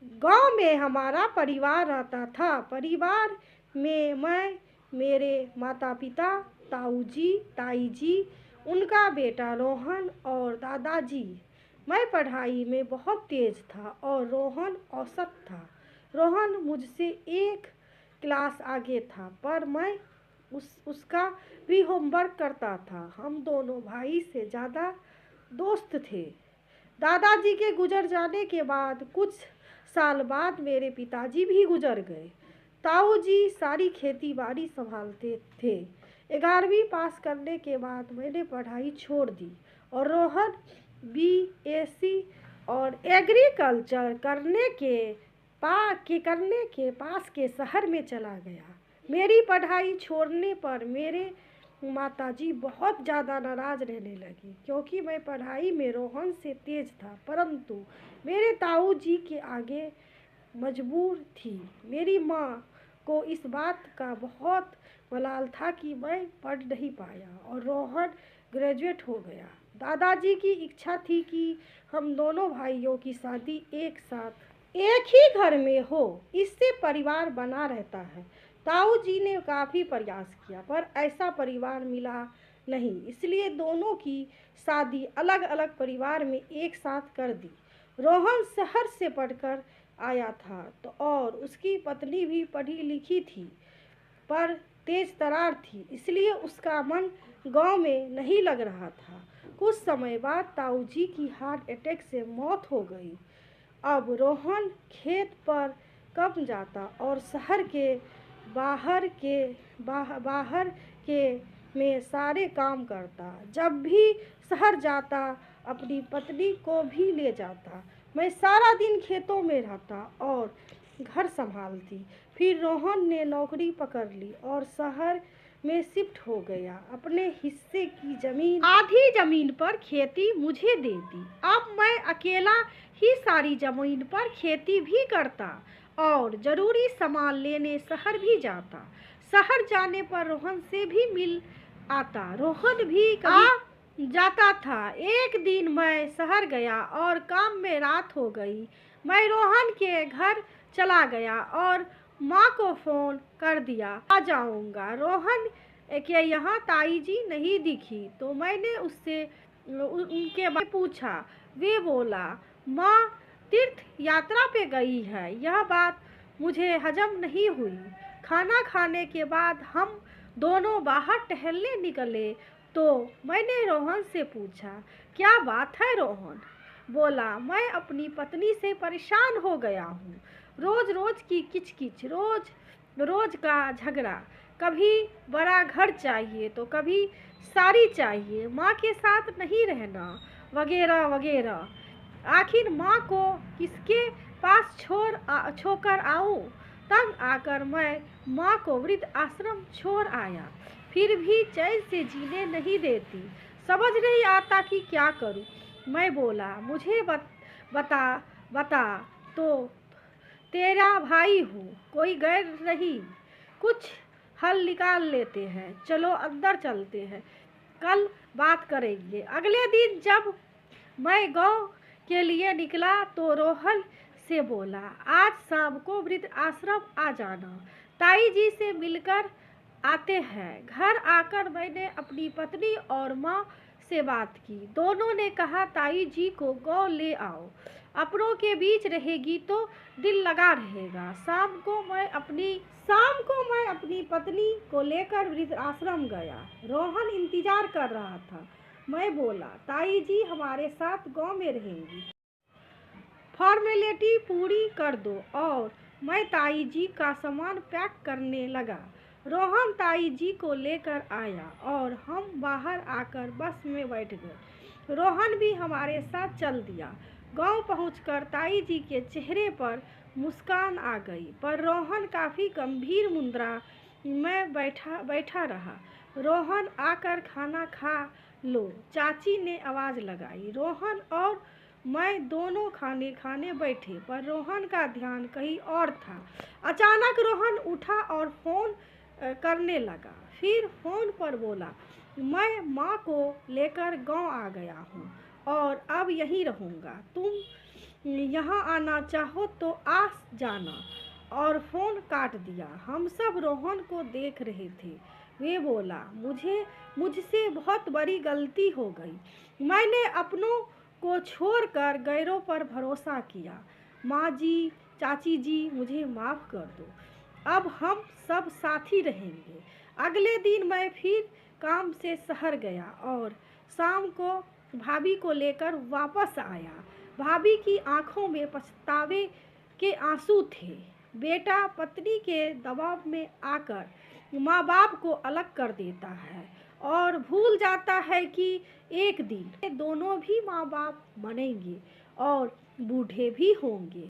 गांव में हमारा परिवार रहता था। परिवार में मैं, मेरे माता पिता, ताऊ जी, ताई जी, उनका बेटा रोहन और दादाजी। मैं पढ़ाई में बहुत तेज था और रोहन औसत था। रोहन मुझसे एक क्लास आगे था, पर मैं उसका भी होमवर्क करता था। हम दोनों भाई से ज़्यादा दोस्त थे। दादाजी के गुजर जाने के बाद कुछ साल बाद मेरे पिताजी भी गुजर गए। ताऊ जी सारी खेती बाड़ी संभालते थे। 11वीं पास करने के बाद मैंने पढ़ाई छोड़ दी और रोहन BSc और एग्रीकल्चर करने के पास के शहर में चला गया। मेरी पढ़ाई छोड़ने पर मेरे माताजी बहुत ज़्यादा नाराज़ रहने लगी, क्योंकि मैं पढ़ाई में रोहन से तेज था, परंतु मेरे ताऊ जी के आगे मजबूर थी। मेरी माँ को इस बात का बहुत मलाल था कि मैं पढ़ नहीं पाया और रोहन ग्रेजुएट हो गया। दादाजी की इच्छा थी कि हम दोनों भाइयों की शादी एक साथ एक ही घर में हो, इससे परिवार बना रहता है। ताऊ जी ने काफ़ी प्रयास किया, पर ऐसा परिवार मिला नहीं, इसलिए दोनों की शादी अलग अलग परिवार में एक साथ कर दी। रोहन शहर से पढ़कर आया था तो और उसकी पत्नी भी पढ़ी लिखी थी, पर तेज तरार थी, इसलिए उसका मन गांव में नहीं लग रहा था। कुछ समय बाद ताऊ जी की हार्ट अटैक से मौत हो गई। अब रोहन खेत पर कम जाता और शहर के बाहर के में सारे काम करता। जब भी शहर जाता अपनी पत्नी को भी ले जाता। मैं सारा दिन खेतों में रहता और घर संभालती। फिर रोहन ने नौकरी पकड़ ली और शहर में शिफ्ट हो गया। अपने हिस्से की जमीन, आधी जमीन पर खेती मुझे दे दी। अब मैं अकेला ही सारी जमीन पर खेती भी करता और जरूरी सामान लेने शहर भी जाता। शहर जाने पर रोहन से भी मिल आता। रोहन भी कभी जाता था। एक दिन मैं शहर गया और काम में रात हो गई। मैं रोहन के घर चला गया और माँ को फ़ोन कर दिया, आ जाऊँगा। रोहन के यहाँ ताई जी नहीं दिखी तो मैंने उससे उनके बारे में पूछा। वे बोला, माँ तीर्थ यात्रा पे गई है। यह बात मुझे हजम नहीं हुई। खाना खाने के बाद हम दोनों बाहर टहलने निकले तो मैंने रोहन से पूछा, क्या बात है रोहन? बोला, मैं अपनी पत्नी से परेशान हो गया हूँ। रोज रोज की किचकिच, रोज रोज का झगड़ा, कभी बड़ा घर चाहिए तो कभी साड़ी चाहिए, माँ के साथ नहीं रहना, वगैरह वगैरह। आखिर माँ को किसके पास छोड़कर आऊँ? तंग आकर मैं माँ को वृद्ध आश्रम छोड़ आया। फिर भी चैन से जीने नहीं देती। समझ नहीं आता कि क्या करूँ। मैं बोला, मुझे बता बता तो तेरा भाई हूँ, कोई गैर नहीं। कुछ हल निकाल लेते हैं, चलो अंदर चलते हैं, कल बात करेंगे। अगले दिन जब मैं गांव के लिए निकला तो रोहन से बोला, आज शाम को वृद्ध आश्रम आ जाना, ताई जी से मिलकर आते हैं। घर आकर मैंने अपनी पत्नी और माँ से बात की। दोनों ने कहा, ताई जी को गांव ले आओ, अपनों के बीच रहेगी तो दिल लगा रहेगा। शाम को मैं अपनी पत्नी को लेकर वृद्ध आश्रम गया। रोहन इंतजार कर रहा था। मैं बोला, ताई जी हमारे साथ गांव में रहेंगी, फॉर्मेलिटी पूरी कर दो। और मैं ताई जी का सामान पैक करने लगा। रोहन ताई जी को लेकर आया और हम बाहर आकर बस में बैठ गए। रोहन भी हमारे साथ चल दिया। गांव पहुंचकर ताई जी के चेहरे पर मुस्कान आ गई, पर रोहन काफ़ी गंभीर मुद्रा में बैठा रहा। रोहन आकर खाना खा लो, चाची ने आवाज़ लगाई। रोहन और मैं दोनों खाने बैठे, पर रोहन का ध्यान कहीं और था। अचानक रोहन उठा और फ़ोन करने लगा। फिर फ़ोन पर बोला, मैं माँ को लेकर गांव आ गया हूँ और अब यहीं रहूँगा। यहाँ आना चाहो तो आ जाना। और फ़ोन काट दिया। हम सब रोहन को देख रहे थे। वे बोला, मुझसे बहुत बड़ी गलती हो गई। मैंने अपनों को छोड़कर गैरों पर भरोसा किया। माँ जी, चाची जी, मुझे माफ़ कर दो। अब हम सब साथी रहेंगे। अगले दिन मैं फिर काम से शहर गया और शाम को भाभी को लेकर वापस आया। भाभी की आंखों में पछतावे के आंसू थे। बेटा पत्नी के दबाव में आकर माँ बाप को अलग कर देता है और भूल जाता है कि एक दिन ये दोनों भी माँ बाप बनेंगे और बूढ़े भी होंगे।